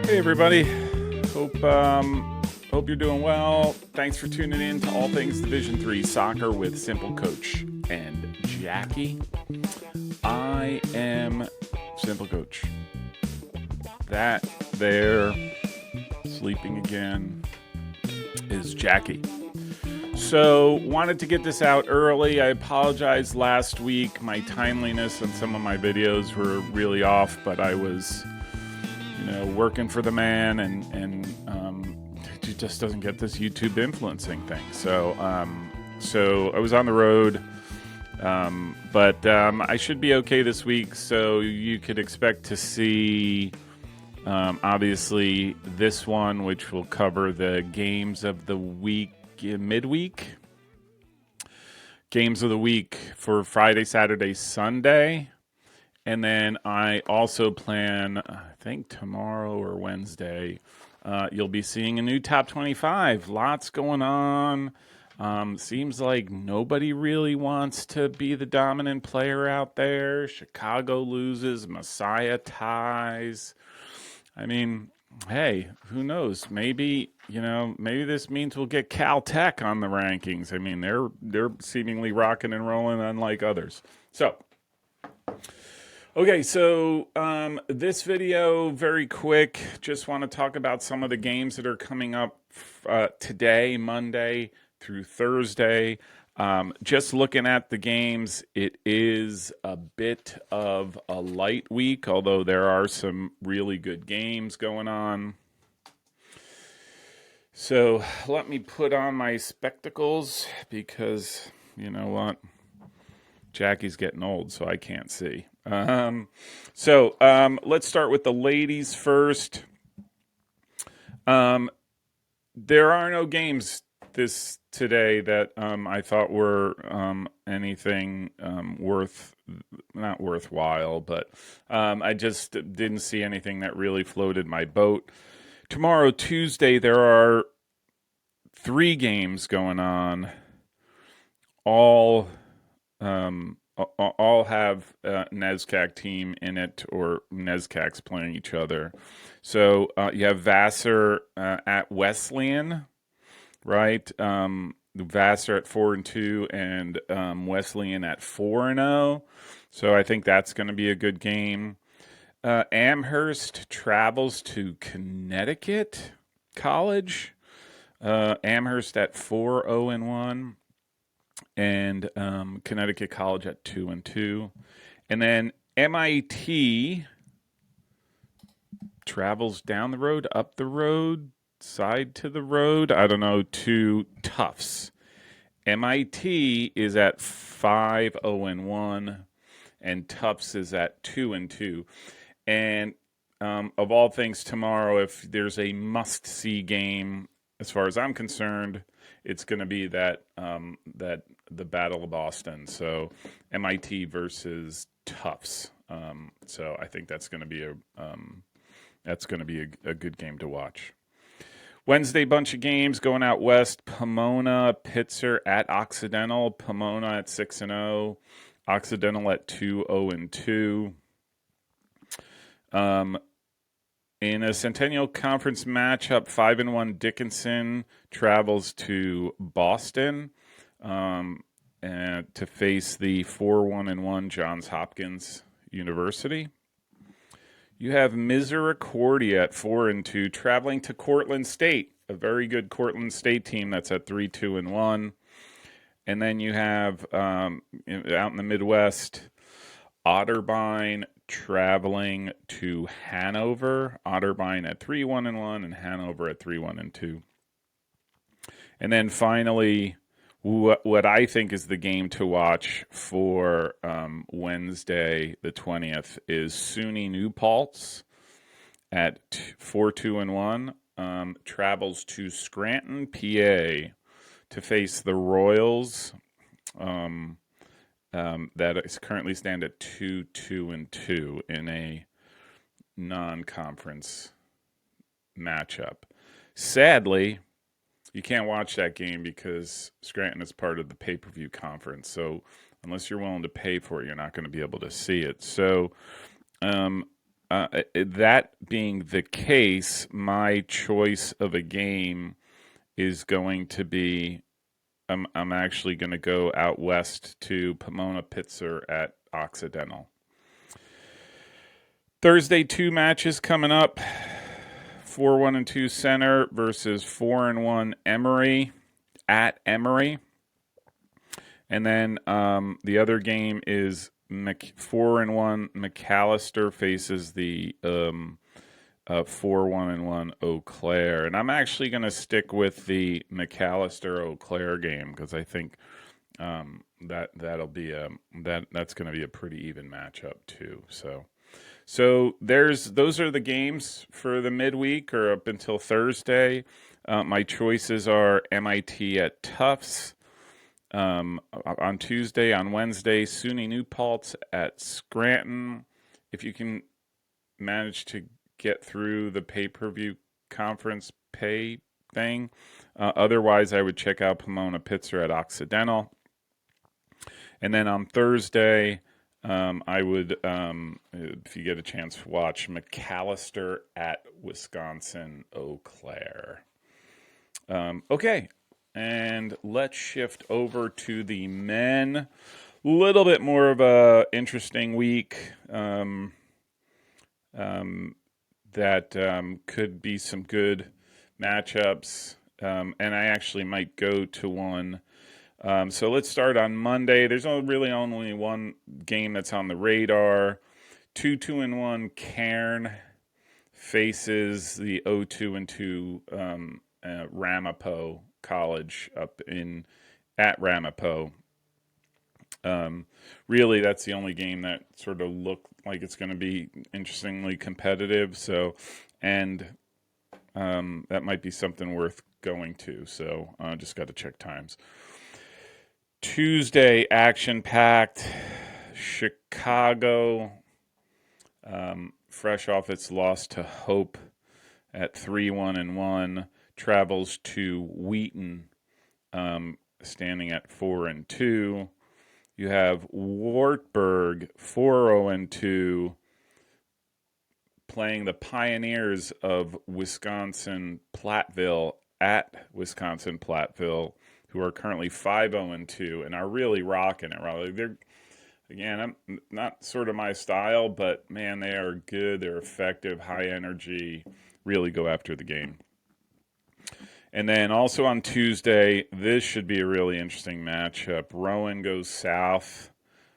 Hey everybody, hope you're doing well. Thanks for tuning in to All Things Division 3 Soccer with Simple Coach and Jackie. I am Simple Coach. That there, sleeping again, is Jackie. So, wanted to get this out early. I apologize last week. My timeliness on some of my videos were really off, but I was working for the man, and he just doesn't get this YouTube influencing thing. So I was on the road, but I should be okay this week. So you could expect to see, obviously, this one, which will cover the games of the week, midweek. Games of the week for Friday, Saturday, Sunday. And then I also plan, I think tomorrow or Wednesday, you'll be seeing a new top 25. Lots going on. Seems like nobody really wants to be the dominant player out there. Chicago loses, Messiah ties. I mean, hey, who knows? Maybe this means we'll get Caltech on the rankings. I mean, they're seemingly rocking and rolling unlike others. So. Okay, so this video, very quick, just want to talk about some of the games that are coming up today, Monday through Thursday. Just looking at the games, it is a bit of a light week, although there are some really good games going on. So let me put on my spectacles because, you know what, Jackie's getting old, so I can't see. Let's start with the ladies first. There are no games today that I thought were anything not worthwhile, but I just didn't see anything that really floated my boat. Tomorrow, Tuesday, there are 3 games going on. All have NESCAC team in it, or NESCAC's playing each other. So you have Vassar at Wesleyan, right? Vassar at 4-2 and Wesleyan at 4-0. So I think that's going to be a good game. Amherst travels to Connecticut College. Amherst at 4-0-1. And Connecticut College at 2-2. And then MIT travels down the road, up the road, side to the road, I don't know, to Tufts. MIT is at 5-0-1, and Tufts is at 2-2. And of all things tomorrow, if there's a must-see game, as far as I'm concerned, it's going to be that the Battle of Boston. So MIT versus Tufts. So I think that's going to be a good game to watch. Wednesday, bunch of games going out west. Pomona, Pitzer at Occidental. Pomona at 6-0. Occidental at 2-0-2. In a Centennial Conference matchup, 5-1 Dickinson travels to Boston and to face the 4-1 Johns Hopkins University. You have Misericordia at 4-2 traveling to Cortland State, a very good Cortland State team that's at 3-2-1. And then you have out in the Midwest, Otterbein traveling to Hanover. Otterbein at 3-1-1 and Hanover at 3-1-2. And then finally, what I think is the game to watch for Wednesday the 20th is SUNY New Paltz at 4-2-1 travels to Scranton, PA to face the Royals. That is currently stand at 2-2-2 in a non-conference matchup. Sadly, you can't watch that game because Scranton is part of the pay-per-view conference. So unless you're willing to pay for it, you're not going to be able to see it. So that being the case, my choice of a game is going to be I'm actually going to go out west to Pomona Pitzer at Occidental. Thursday, 2 matches coming up. 4-1-2 Center versus 4-1 Emory at Emory. And then the other game is 4-1 McAllister faces the 4-1-1 Eau Claire. And I'm actually going to stick with the McAllister Eau Claire game because I think that'll be that's going to be a pretty even matchup too. So those are the games for the midweek or up until Thursday. My choices are MIT at Tufts on Tuesday. On Wednesday, SUNY New Paltz at Scranton. If you can manage to get through the pay-per-view conference pay thing. Otherwise, I would check out Pomona Pitzer at Occidental. And then on Thursday, I would, if you get a chance, watch McAllister at Wisconsin Eau Claire. Okay, and let's shift over to the men. A little bit more of a interesting week. That could be some good matchups, and I actually might go to one. So let's start on Monday. There's really only one game that's on the radar. 2-2-1 Cairn faces the 0-2-2 Ramapo College up at Ramapo. Really, that's the only game that sort of looked like it's going to be interestingly competitive. So, and that might be something worth going to. So, just got to check times. Tuesday, action-packed. Chicago, fresh off its loss to Hope at 3-1-1, travels to Wheaton, standing at 4-2. You have Wartburg 4-0-2 playing the Pioneers of Wisconsin Platteville at Wisconsin Platteville, who are currently 5-0-2 and are really rocking it. They're, again, I'm not sort of my style, but man, they are good. They're effective, high energy, really go after the game. And then also on Tuesday, this should be a really interesting matchup. Rowan goes south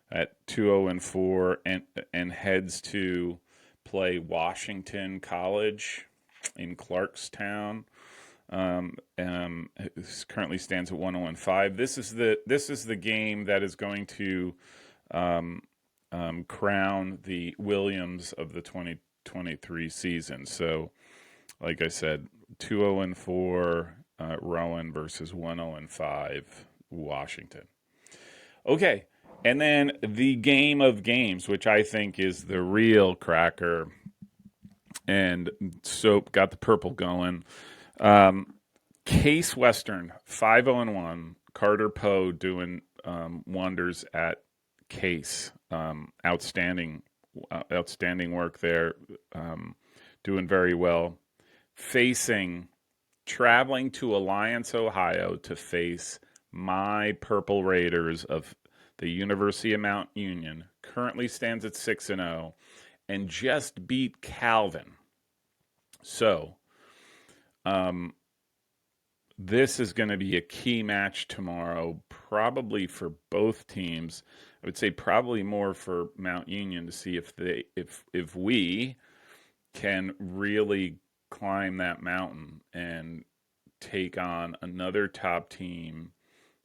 at 2-0-4 and heads to play Washington College in Clarkstown. Currently stands at 1-0-5. This is the game that is going to crown the Williams of the 2023 season. So, like I said, 2-0-4 Rowan versus 1-0-5 Washington. Okay, and then the game of games, which I think is the real cracker, and Soap got the purple going. Case Western 5-0-1. Carter Poe doing wonders at Case. Outstanding work there. Doing very well. Traveling to Alliance, Ohio to face my Purple Raiders of the University of Mount Union. Currently stands at 6-0 and just beat Calvin. So, this is going to be a key match tomorrow, probably for both teams. I would say probably more for Mount Union to see if we can really climb that mountain and take on another top team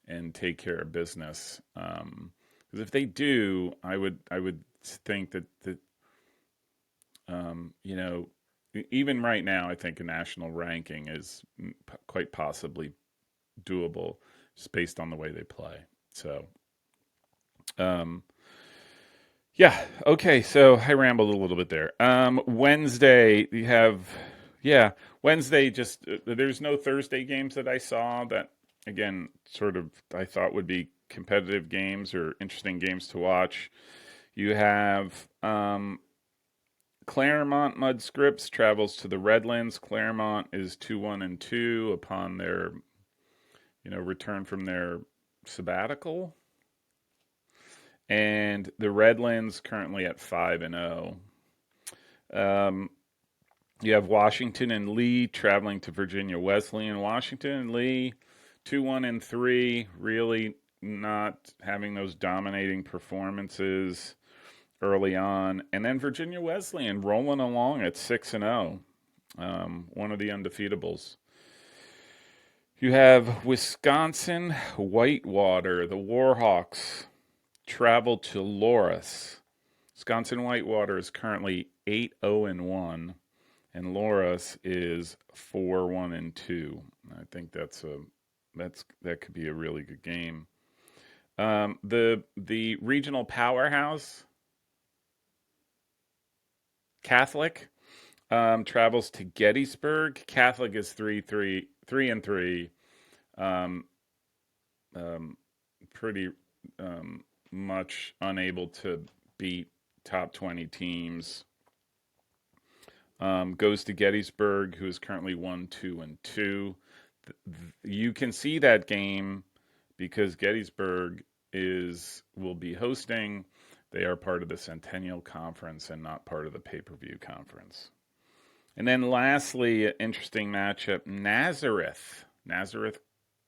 and take care of business. Because if they do, I would think that even right now, I think a national ranking is quite possibly doable, just based on the way they play. So, yeah, okay. So I rambled a little bit there. Wednesday, you have, Wednesday. Just there's no Thursday games that I saw that, again, sort of I thought would be competitive games or interesting games to watch. You have Claremont Mud Scripts travels to the Redlands. Claremont is 2-1-2 upon their, return from their sabbatical. And the Redlands currently at 5-0. You have Washington and Lee traveling to Virginia Wesleyan. Washington and Lee, 2-1-3, really not having those dominating performances early on. And then Virginia Wesleyan rolling along at 6-0, one of the undefeatables. You have Wisconsin Whitewater, the Warhawks travel to Loras. Wisconsin Whitewater is currently 8-0-1, and Loras is 4-1-2. I think that could be a really good game. The regional powerhouse Catholic travels to Gettysburg. Catholic is 3-3, pretty much unable to beat top 20 teams. Goes to Gettysburg, who is currently 1-2-2. You can see that game because Gettysburg will be hosting. They are part of the Centennial Conference and not part of the pay-per-view conference. And then lastly, an interesting matchup, Nazareth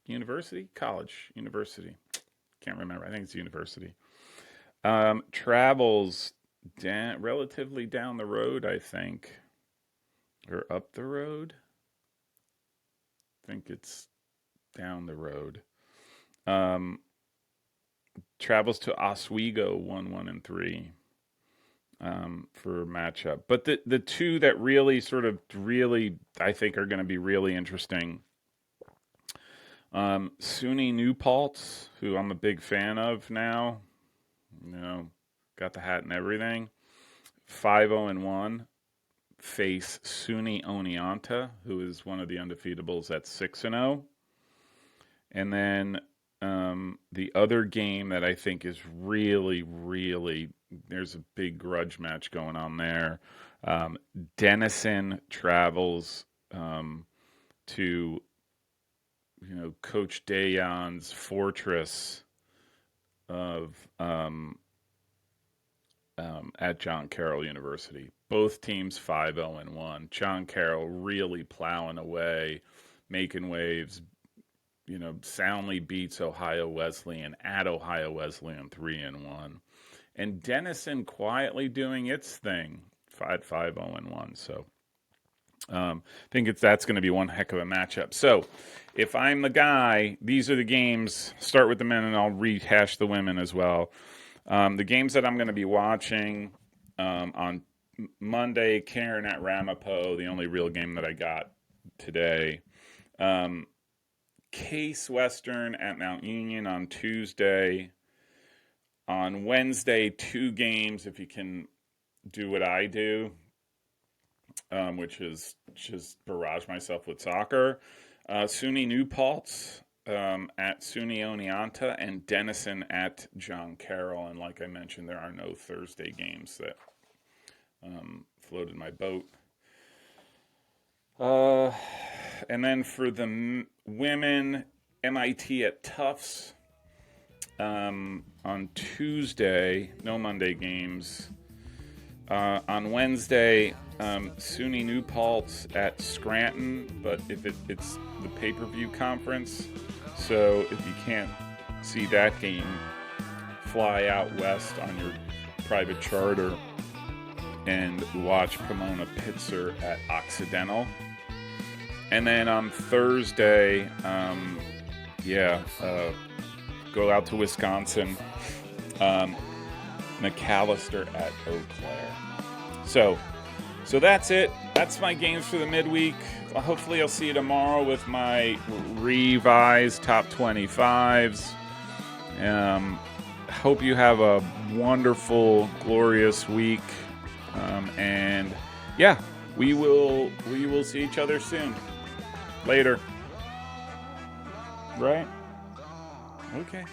University? College, University. Can't remember. I think it's University. Travels relatively down the road, I think. Or up the road. I think it's down the road. Travels to Oswego 1-1-3 for matchup. But the two that really I think are going to be really interesting. SUNY New Paltz, who I'm a big fan of now, got the hat and everything. 5-0-1 face SUNY Oneonta, who is one of the undefeatables at 6-0. And then the other game that I think is really, really, there's a big grudge match going on there. Denison travels to, Coach Dayon's fortress of at John Carroll University. Both teams 5-0-1. John Carroll really plowing away, making waves. Soundly beats Ohio Wesleyan at Ohio Wesleyan 3-1. And Denison quietly doing its thing, 5-0-1. So I think that's going to be one heck of a matchup. So if I'm the guy, these are the games. Start with the men, and I'll rehash the women as well. The games that I'm going to be watching on Monday, Karen at Ramapo, the only real game that I got today. Case Western at Mount Union on Tuesday. On Wednesday, 2 games, if you can do what I do, which is just barrage myself with soccer. SUNY New Paltz at SUNY Oneonta, and Denison at John Carroll. And like I mentioned, there are no Thursday games that floated my boat. And then for the women, MIT at Tufts on Tuesday. No Monday games. On Wednesday, SUNY New Paltz at Scranton, but if it's the pay-per-view conference, so if you can't see that game, fly out west on your private charter and watch Pomona Pitzer at Occidental. And then on Thursday, go out to Wisconsin, McAllister at Eau Claire. So that's it. That's my games for the midweek. Hopefully I'll see you tomorrow with my revised top 25s. Hope you have a wonderful, glorious week. And yeah, we will see each other soon. Later. Right? Okay.